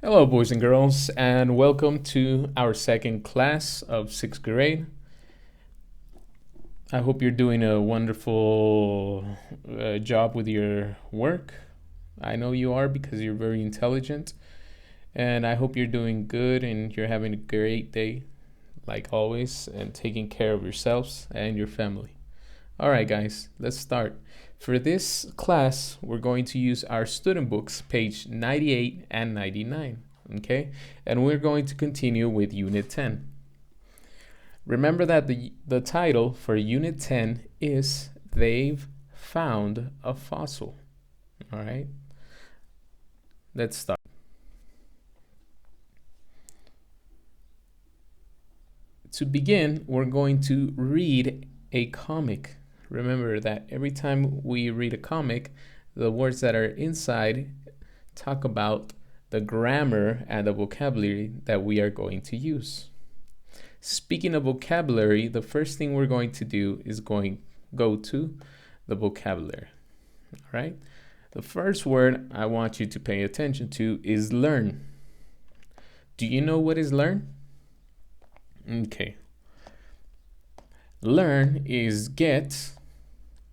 Hello, boys and girls, and welcome to our second class of sixth grade. I hope you're doing a wonderful job with your work. I know you are because you're very intelligent, and I hope you're doing good and you're having a great day, like always, and taking care of yourselves and your family. All right, guys, let's start. For this class, we're going to use our student books, page 98 and 99, okay? And we're going to continue with Unit 10. Remember that the title for Unit 10 is They've Found a Fossil, all right? Let's start. To begin, we're going to read a comic. Remember that every time we read a comic, the words that are inside talk about the grammar and the vocabulary that we are going to use. Speaking of vocabulary, the first thing we're going to do is go to the vocabulary. All right? The first word I want you to pay attention to is learn. Do you know what is learn? Okay. Learn is get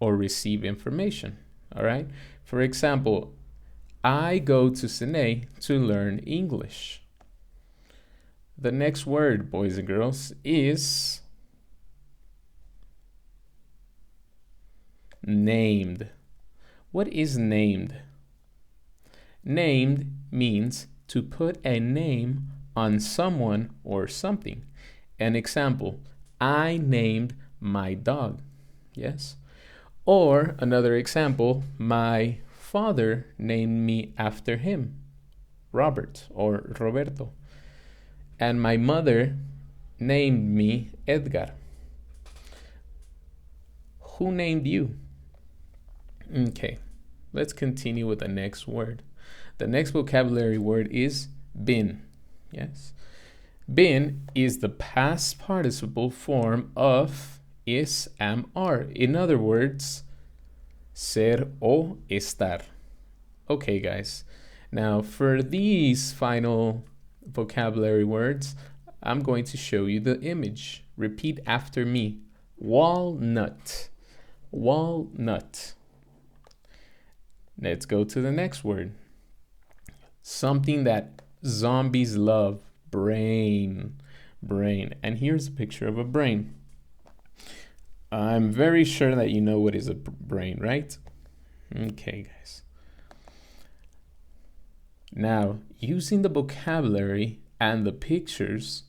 or receive information, all right? For example, I go to CENEI to learn English. The next word, boys and girls, is named. What is named? Named means to put a name on someone or something. An example, I named my dog. Yes? Or another example, my father named me after him, Robert or Roberto. And my mother named me Edgar. Who named you? Okay, let's continue with the next word. The next vocabulary word is been. Yes? Been is the past participle form of is, am, are. In other words, ser o estar. Okay, guys. Now, for these final vocabulary words, I'm going to show you the image. Repeat after me. Walnut. Walnut. Let's go to the next word. Something that zombies love. Brain. Brain. And here's a picture of a brain. I'm very sure that you know what is a brain, right? Okay, guys. Now, using the vocabulary and the pictures,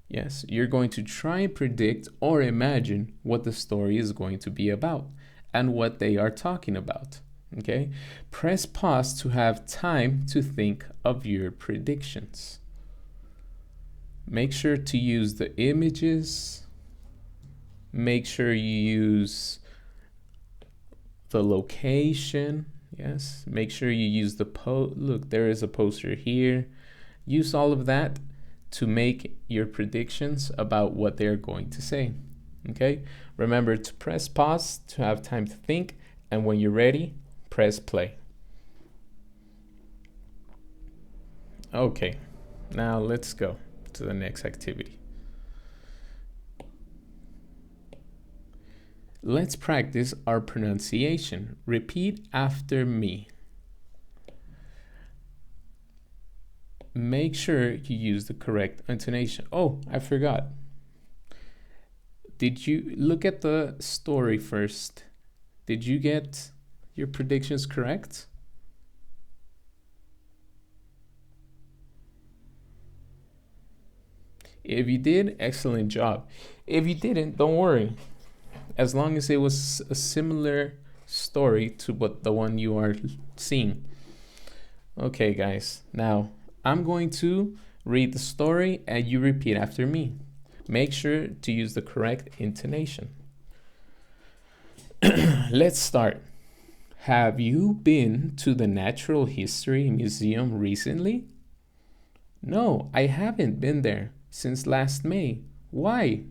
yes, you're going to try and predict or imagine what the story is going to be about and what they are talking about, okay? Press pause to have time to think of your predictions. Make sure to use the images. Make sure you use the location. Yes. Make sure you use the look, there is a poster here. Use all of that to make your predictions about what they're going to say. Okay. Remember to press pause to have time to think. And when you're ready, press play. Okay. Now let's go to the next activity. Let's practice our pronunciation. Repeat after me. Make sure you use the correct intonation. Oh, I forgot. Did you look at the story first? Did you get your predictions correct? If you did, excellent job. If you didn't, don't worry. As long as it was a similar story to what the one you are seeing. Okay, guys. Now, I'm going to read the story and you repeat after me. Make sure to use the correct intonation. Let's start. Have you been to the Natural History Museum recently? No, I haven't been there since last May. Why?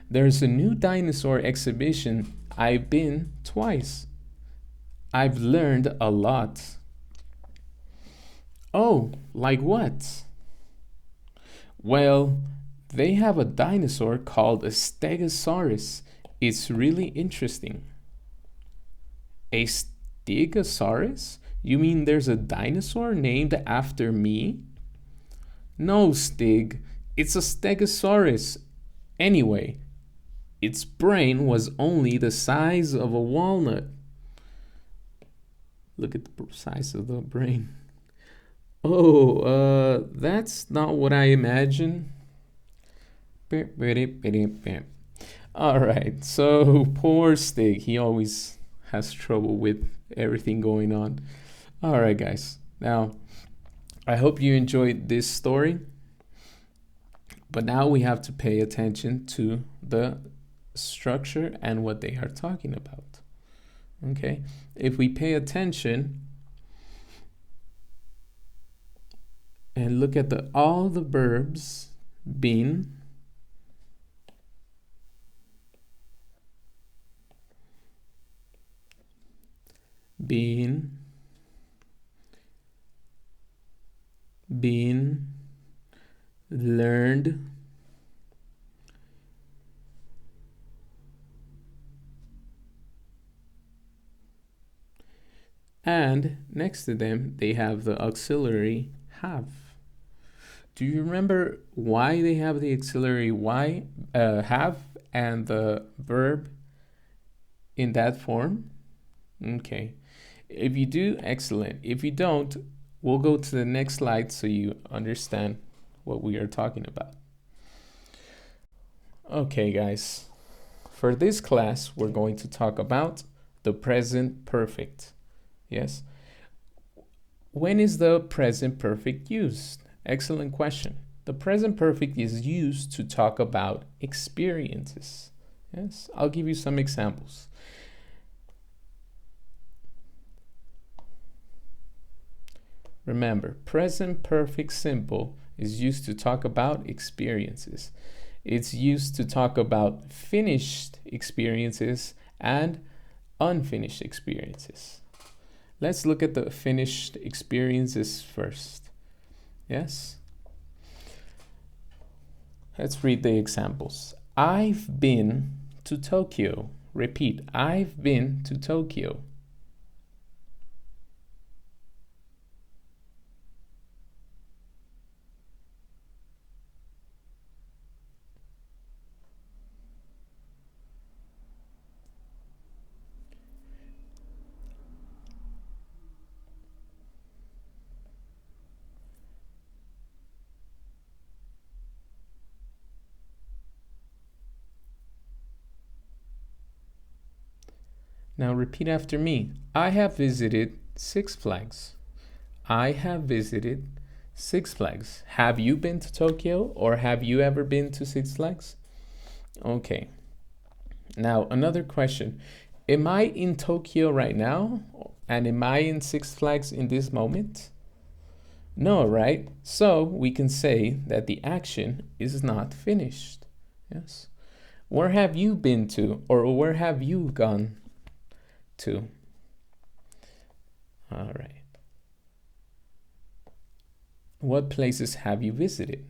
There's a new dinosaur exhibition. I've been twice. I've learned a lot. Oh, Like what? Well, they have a dinosaur called a Stegosaurus. It's really interesting. A Stegosaurus? You mean there's a dinosaur named after me? No, Stig. It's a Stegosaurus. Anyway, its brain was only the size of a walnut. Look at the size of the brain. Oh, that's not what I imagined. All right, so poor Stig. He always has trouble with everything going on. All right, guys. Now, I hope you enjoyed this story. But now we have to pay attention to the structure and what they are talking about. Okay, if we pay attention and look at all the verbs, been, learned, and next to them they have the auxiliary have. Do you remember why they have the auxiliary have and the verb in that form? Okay, if you do, excellent. If you don't, we'll go to the next slide so you understand what we are talking about. Okay, guys, for this class, we're going to talk about the present perfect. Yes. When is the present perfect used? Excellent question. The present perfect is used to talk about experiences. Yes, I'll give you some examples. Remember, present perfect simple is used to talk about experiences. It's used to talk about finished experiences and unfinished experiences. Let's look at the finished experiences first. Yes? Let's read the examples. I've been to Tokyo. Repeat, I've been to Tokyo. Now repeat after me. I have visited Six Flags. I have visited Six Flags. Have you been to Tokyo or have you ever been to Six Flags? Okay. Now another question. Am I in Tokyo right now? And am I in Six Flags in this moment? No, right? So we can say that the action is not finished. Yes. Where have you been to or where have you gone to? All right. What places have you visited?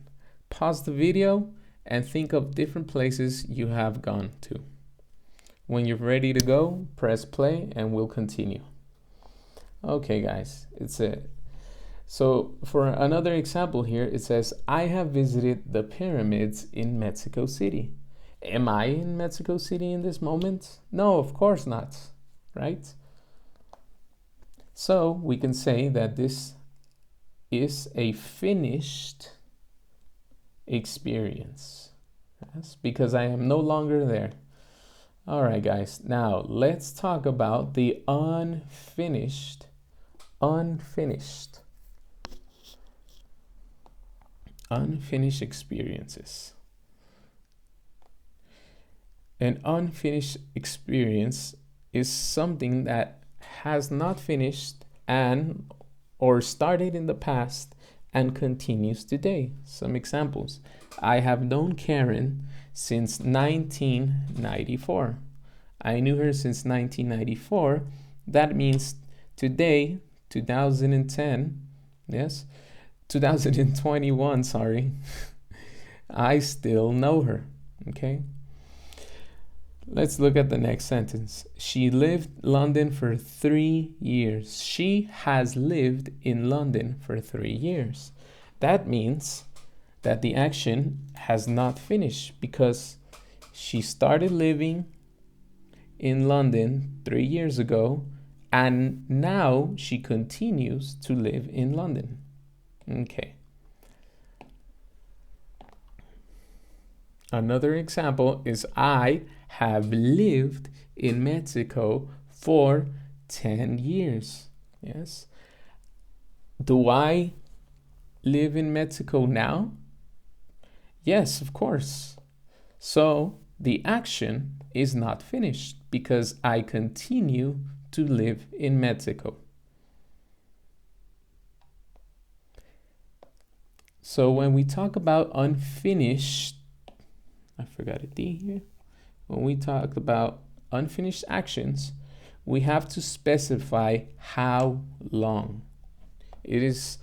Pause the video and think of different places you have gone to. When you're ready to go, press play and we'll continue. Okay, guys, it's it. So for another example here, it says, I have visited the pyramids in Mexico City. Am I in Mexico City in this moment? No, of course not, right? So we can say that this is a finished experience. Yes, because I am no longer there. All right, guys, now let's talk about the unfinished experiences. An unfinished experience is something that has not finished and or started in the past and continues today. Some examples. I have known Karen since 1994. I knew her since 1994. That means today, 2010, yes, 2021, sorry. I still know her. Okay. Let's look at the next sentence. She lived London for 3 years. She has lived in London for 3 years. That means that the action has not finished because she started living in London 3 years ago and now she continues to live in London. Okay. Another example is I have lived in Mexico for 10 years. Yes. Do I live in Mexico now? Yes, of course. So the action is not finished because I continue to live in Mexico. So when we talk about unfinished, I forgot a D here. When we talk about unfinished actions, we have to specify how long. It is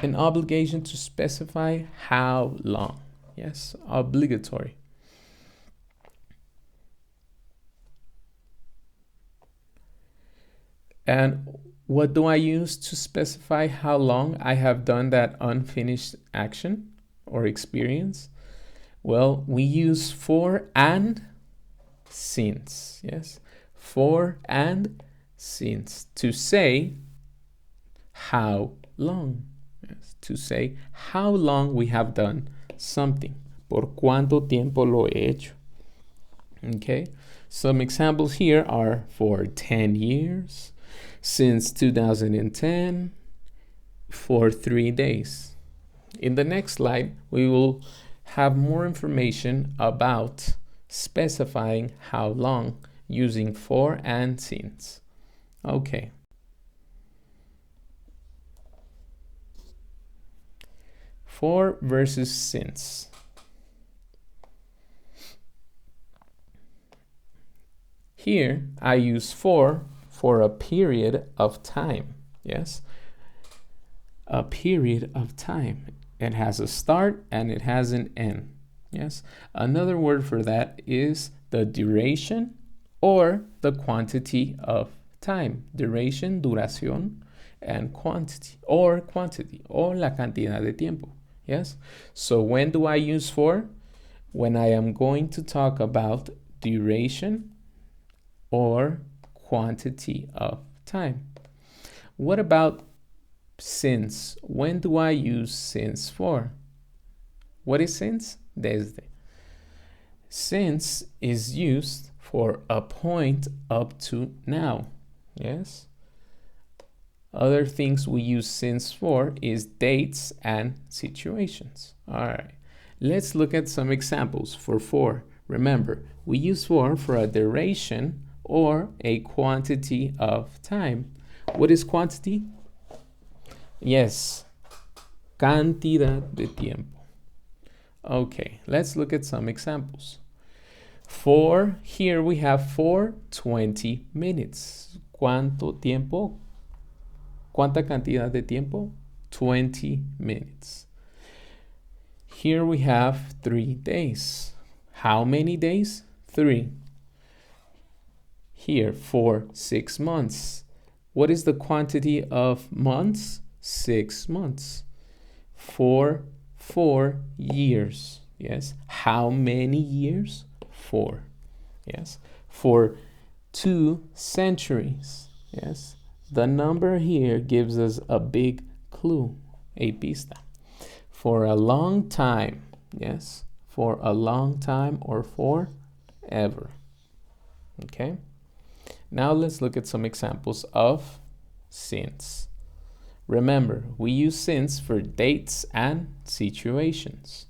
an obligation to specify how long. Yes, obligatory. And what do I use to specify how long I have done that unfinished action or experience? Well, we use for and since. Yes, for and since to say how long. Yes, to say how long we have done something. Por cuánto tiempo lo he hecho. Okay, some examples here are for 10 years, since 2010, for 3 days. In the next slide, we will have more information about specifying how long using for and since. Okay. For versus since. Here, I use for a period of time. Yes, a period of time. It has a start and it has an end. Yes, another word for that is the duration or the quantity of time. Duration, duración, and quantity or la cantidad de tiempo. Yes, so when do I use for? When I am going to talk about duration or quantity of time. What about since? When do I use since for? What is since? Desde. Since is used for a point up to now. Yes. Other things we use since for is dates and situations. All right. Let's look at some examples for. Remember, we use for a duration or a quantity of time. What is quantity? Yes, cantidad de tiempo. Okay, let's look at some examples. For here we have for 20 minutes. ¿Cuánto tiempo? ¿Cuánta cantidad de tiempo? 20 minutes. Here we have 3 days. How many days? 3. Here for 6 months. What is the quantity of months? 6 months. For 4 years. Yes. How many years? 4. Yes. For 2 centuries. Yes. The number here gives us a big clue, a pista. For a long time. Yes. For a long time or forever. Okay. Now let's look at some examples of since. Remember, we use since for dates and situations.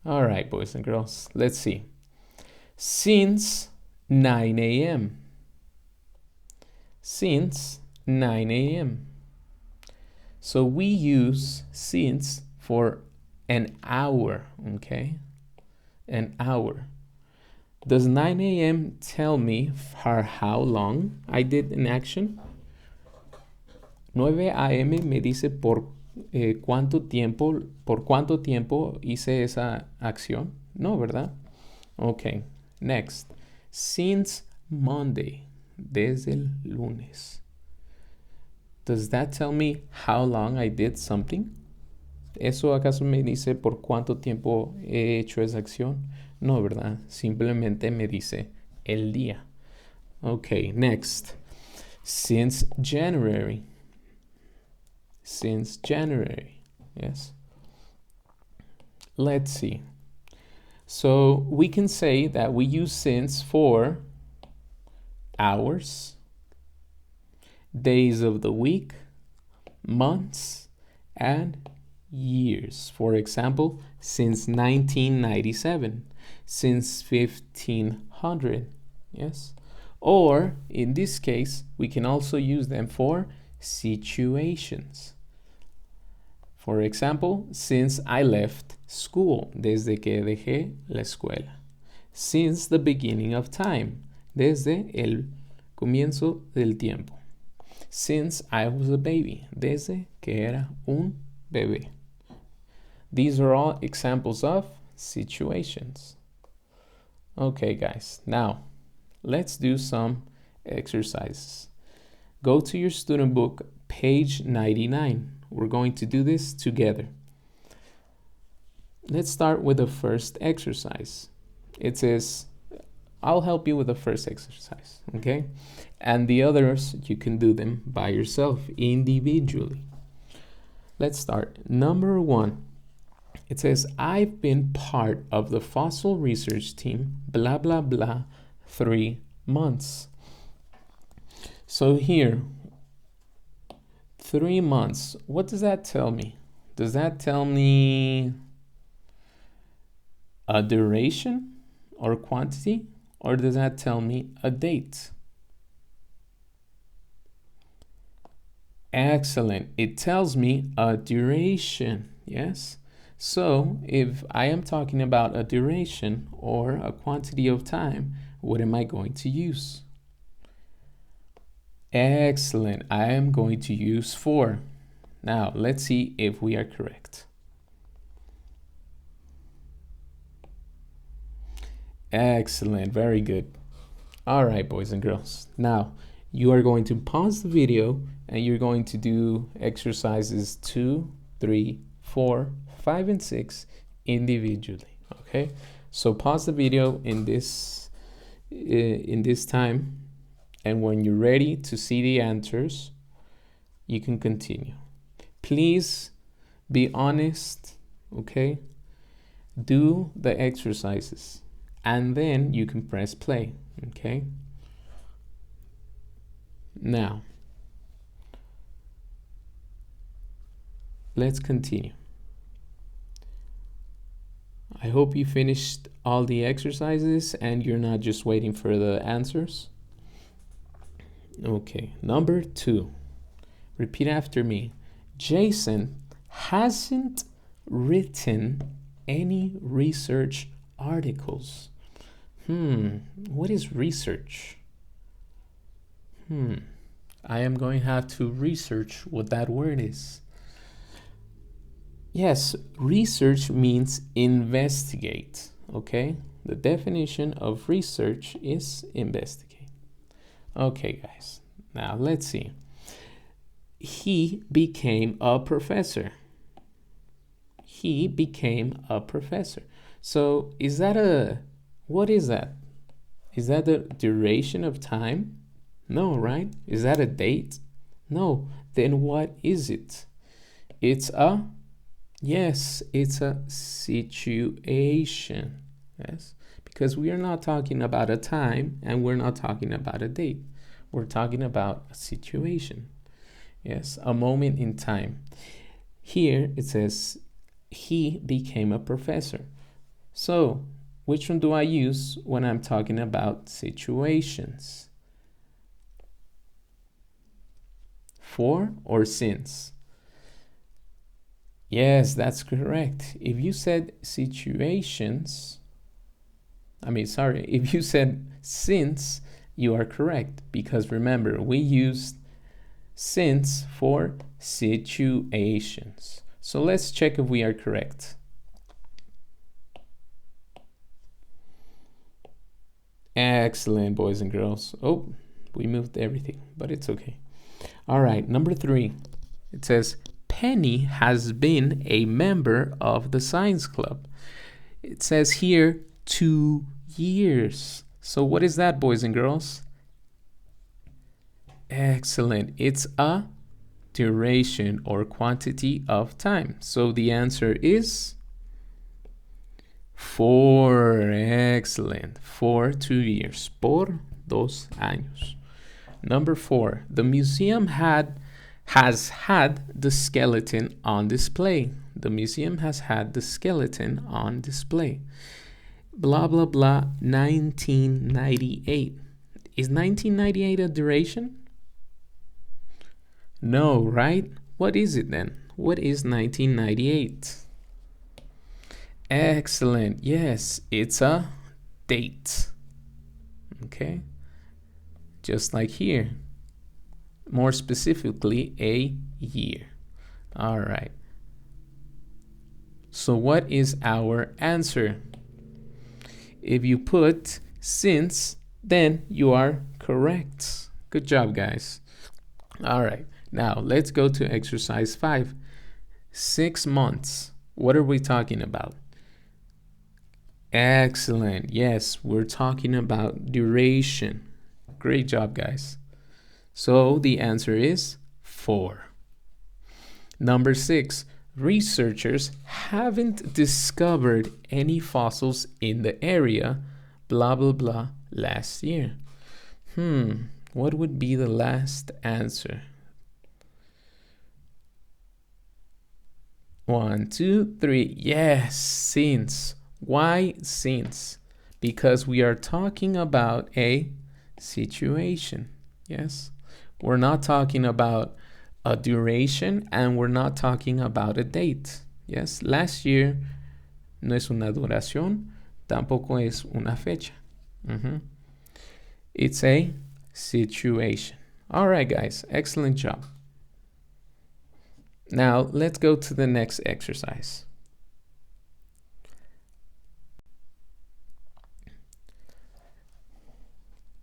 All right, boys and girls, let's see. Since 9 a.m. Since 9 a.m. So we use since for an hour, okay? An hour. Does 9 a.m. tell me for how long I did an action? 9 a.m. me dice por por cuánto tiempo hice esa acción. No, ¿verdad? Ok, next. Since Monday, desde el lunes. Does that tell me how long I did something? ¿Eso acaso me dice por cuánto tiempo he hecho esa acción? No, ¿verdad? Simplemente me dice el día. Okay, next. Since January. Since January. Yes. Let's see. So we can say that we use since for hours, days of the week, months, and years. For example, since 1997, since 1500. Yes. Or in this case, we can also use them for situations. For example, since I left school, desde que dejé la escuela. Since the beginning of time, desde el comienzo del tiempo. Since I was a baby, desde que era un bebé. These are all examples of situations. Okay, guys, now let's do some exercises. Go to your student book, page 99. We're going to do this together. Let's start with the first exercise. It says, I'll help you with the first exercise, okay? And the others, you can do them by yourself, individually. Let's start. Number 1. It says, I've been part of the fossil research team, blah, blah, blah, 3 months. So here, 3 months. What does that tell me? Does that tell me a duration or quantity? Or does that tell me a date? Excellent. It tells me a duration. Yes. So if I am talking about a duration or a quantity of time, what am I going to use? Excellent. I am going to use for. Now, let's see if we are correct. Excellent. Very good. All right, boys and girls. Now, you are going to pause the video and you're going to do exercises 2, 3, 4, 5, and 6 individually. Okay? So pause the video in this time. And when you're ready to see the answers, you can continue. Please be honest, okay? Do the exercises, and then you can press play, okay? Now, let's continue. I hope you finished all the exercises and you're not just waiting for the answers. Okay, number 2. Repeat after me. Jason hasn't written any research articles. What is research? I am going to have to research what that word is. Yes, research means investigate, okay? The definition of research is investigate. Okay, guys, now let's see. He became a professor. He became a professor. So what is that? Is that the duration of time? No, right? Is that a date? No. Then what is it? It's a situation. Yes. Because we are not talking about a time and we're not talking about a date. We're talking about a situation. Yes, a moment in time. Here it says he became a professor. So, which one do I use when I'm talking about situations? For or since? Yes, that's correct. If you said situations, if you said since, you are correct. Because remember, we used since for situations. So let's check if we are correct. Excellent, boys and girls. Oh, we moved everything, but it's okay. All right, number 3. It says, Penny has been a member of the science club. It says here 2 years. So what is that, boys and girls? Excellent. It's a duration or quantity of time. So the answer is 4. Excellent. For 2 years. Por 2 años. Number 4. The museum has had the skeleton on display. The museum has had the skeleton on display. Blah, blah, blah, 1998. Is 1998 a duration? No, right? What is it then? What is 1998? Excellent. Yes, it's a date. Okay? Just like here. More specifically, a year. All right. So what is our answer? If you put since, then you are correct. Good job, guys. All right. Now, let's go to exercise 5. 6 months. What are we talking about? Excellent. Yes, we're talking about duration. Great job, guys. So the answer is 4. Number 6. Researchers haven't discovered any fossils in the area, blah, blah, blah, last year. What would be the last answer? 1, 2, 3. Yes, since. Why since? Because we are talking about a situation. Yes, we're not talking about a duration and we're not talking about a date. Yes, last year no es una duración, tampoco es una fecha. It's a situation. All right, guys, excellent job. Now let's go to the next exercise.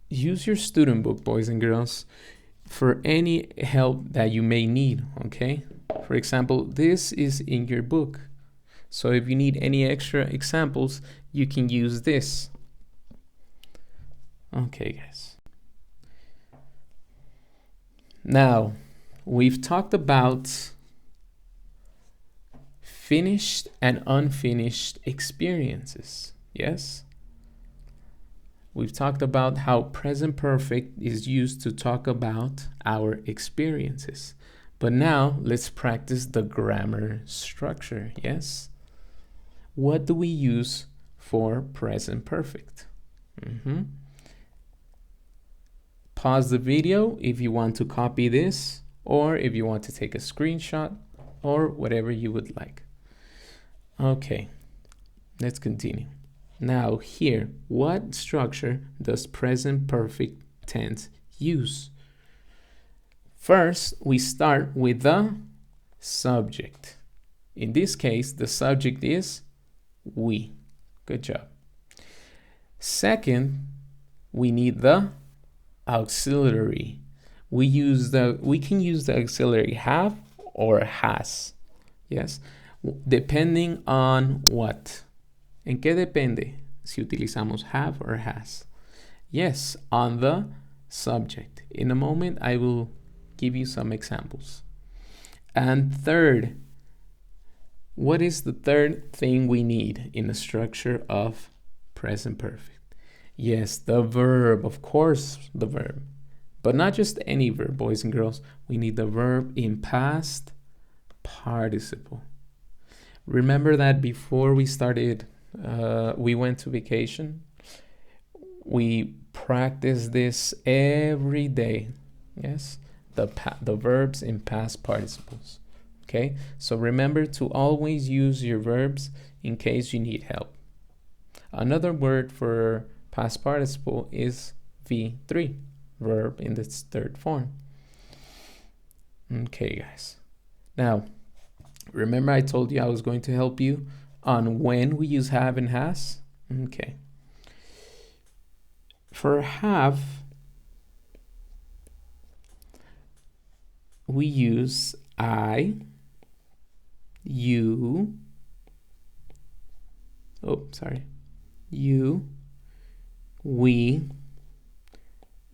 Use your student book, boys and girls, for any help that you may need, okay? For example, this is in your book. So if you need any extra examples, you can use this. Okay, guys. Now, we've talked about finished and unfinished experiences, yes? We've talked about how present perfect is used to talk about our experiences. But now let's practice the grammar structure, yes? What do we use for present perfect? Pause the video if you want to copy this, or if you want to take a screenshot, or whatever you would like. Okay, let's continue. Now here, what structure does present perfect tense use? First, we start with the subject. In this case, the subject is we. Good job. Second, we need the auxiliary. We can use the auxiliary have or has. Yes, depending on what. ¿En qué depende si utilizamos have or has? Yes, on the subject. In a moment, I will give you some examples. And third, what is the third thing we need in the structure of present perfect? Yes, the verb, of course, the verb. But not just any verb, boys and girls. We need the verb in past participle. Remember that before we started, we went to vacation. We practice this every day. Yes, the verbs in past participles. Okay, so remember to always use your verbs in case you need help. Another word for past participle is V3, verb in its third form. Okay, guys. Now, Remember I told you I was going to help you on when we use have and has? Okay. For have, we use I, you, you, we,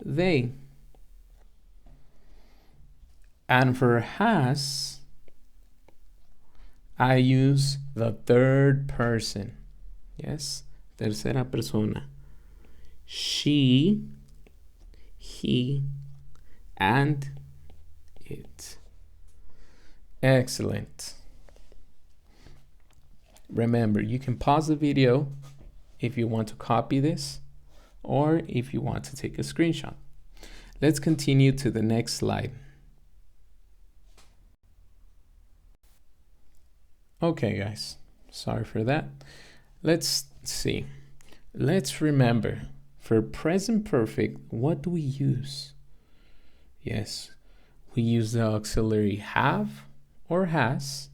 they. And for has, I use the third person. Yes, tercera persona. She, he, and it. Excellent. Remember, you can pause the video if you want to copy this or if you want to take a screenshot. Let's continue to the next slide. Okay, guys, sorry for that. Let's see. Let's remember, for present perfect, what do we use? Yes, we use the auxiliary have or has.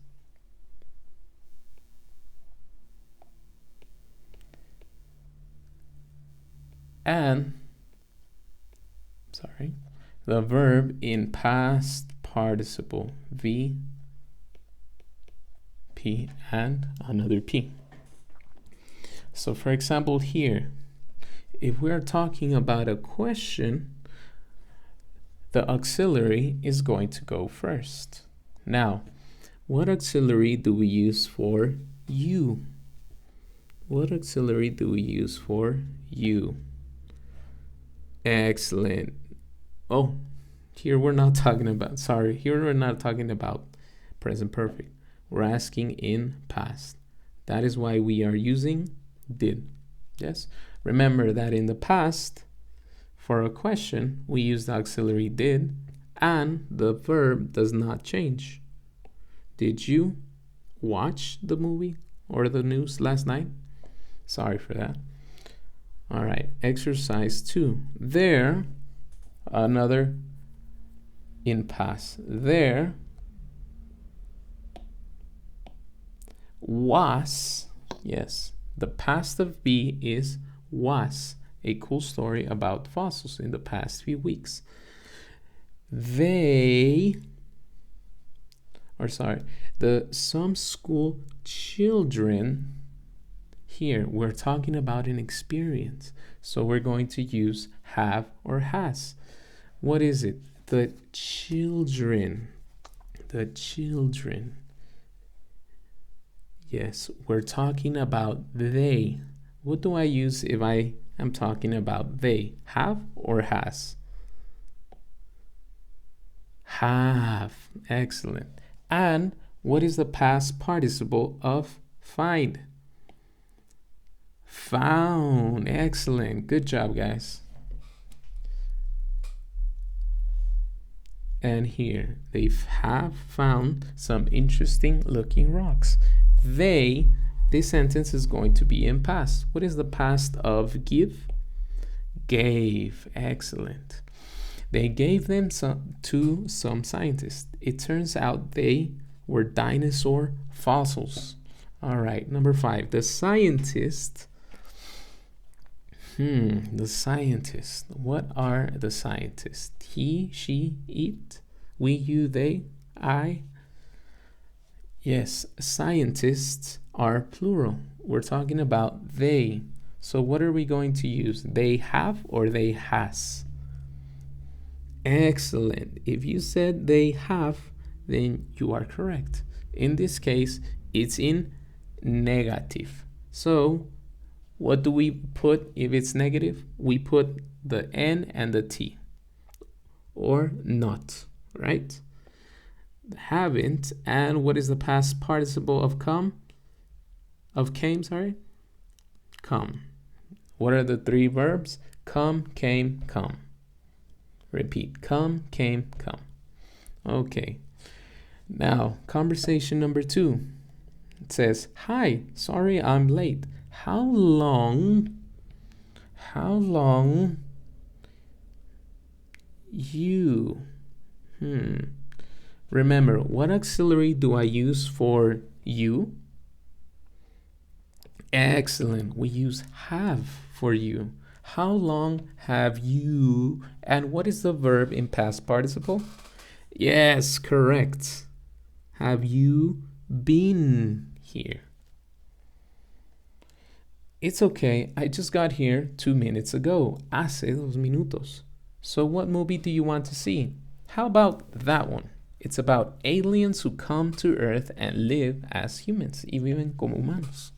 And, the verb in past participle, V, P, and another P. So for example here, if we're talking about a question, the auxiliary is going to go first. Now, what auxiliary do we use for you? What auxiliary do we use for you? Excellent. Oh, here we're not talking about present perfect. We're asking in past. That is why we are using did. Yes. Remember that in the past, for a question, we use the auxiliary did, and the verb does not change. Did you watch the movie or the news last night? Sorry for that. All right, exercise 2. There, another in past. There was, yes, the past of be is was, a cool story about fossils in the past few weeks. Some school children, here we're talking about an experience, so we're going to use have or has. What is it? The children. Yes, we're talking about they. What do I use if I am talking about they? Have or has? Have. Excellent. And what is the past participle of find? Found. Excellent. Good job, guys. And here, they have found some interesting looking rocks. This sentence is going to be in past. What is the past of give? Gave. Excellent. They gave them to some scientists. It turns out they were dinosaur fossils. All right, number 5. The scientist. The scientist. What are the scientists? He, she, it, we, you, they, I. Yes, scientists are plural. We're talking about they. So what are we going to use? They have or they has? Excellent. If you said they have, then you are correct. In this case, it's in negative. So what do we put if it's negative? We put the N and the T. Or not, right? Haven't. And what is the past participle of come? Of came, sorry? Come. What are the 3 verbs? Come, came, come. Repeat. Come, came, come. Okay. Now, conversation number 2. It says, hi, sorry I'm late. How long you Remember, what auxiliary do I use for you? Excellent. We use have for you. How long have you? And what is the verb in past participle? Yes, correct. Have you been here? It's okay. I just got here 2 minutes ago. Hace 2 minutos. So what movie do you want to see? How about that one? It's about aliens who come to Earth and live as humans, y viven como humanos.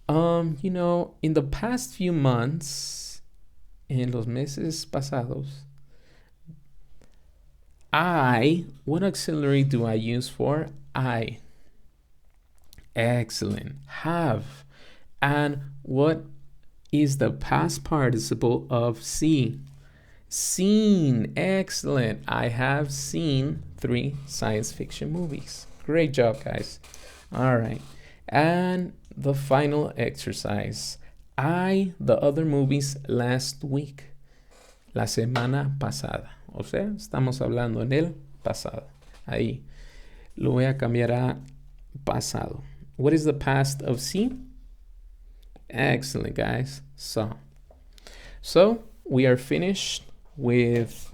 In the past few months, en los meses pasados, what auxiliary do I use for I? Excellent. Have. And what is the past participle of see? Seen. Excellent. I have seen 3 science fiction movies. Great job, guys. All right. And the final exercise. The other movies last week. La semana pasada. O sea, estamos hablando en el pasado. Ahí. Lo voy a cambiar a pasado. What is the past of see? Excellent, guys. So we are finished with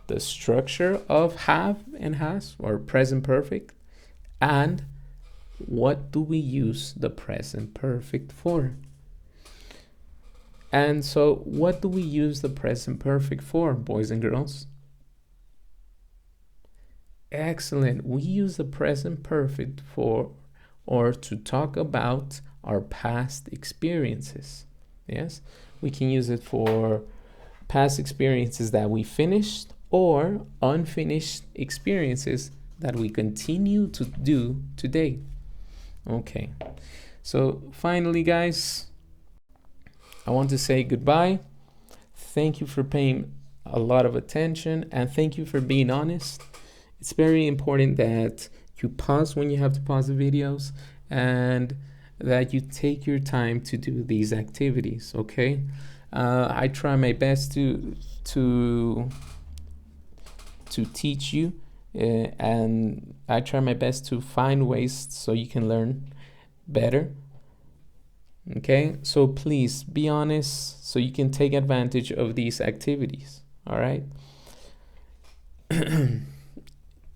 the structure of have and has, or present perfect. And what do we use the present perfect for? And so what do we use the present perfect for, boys and girls? Excellent. We use the present perfect for, or to talk about our past experiences. Yes, we can use it for past experiences that we finished or unfinished experiences that we continue to do today. Okay, so finally, guys, I want to say goodbye. Thank you for paying a lot of attention, and thank you for being honest. It's very important that you pause when you have to pause the videos, and that you take your time to do these activities. Okay, I try my best to teach you, and I try my best to find ways so you can learn better. Okay, so please be honest so you can take advantage of these activities. All right.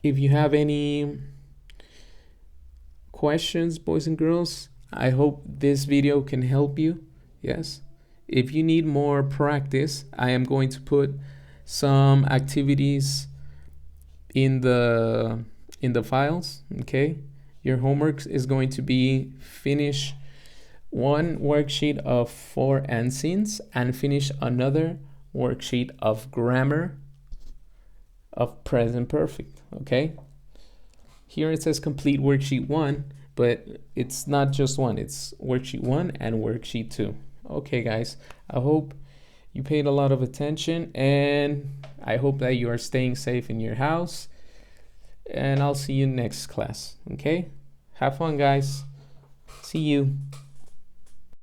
If you have any questions, boys and girls, I hope this video can help you. Yes. If you need more practice, I am going to put some activities in the files. Okay. Your homework is going to be finish one worksheet of 4 ensigns and finish another worksheet of grammar of present perfect. Okay. Here it says complete worksheet 1, but it's not just one, it's worksheet 1 and worksheet 2. Okay, guys, I hope you paid a lot of attention, and I hope that you are staying safe in your house, and I'll see you next class. Okay, have fun, guys. See you.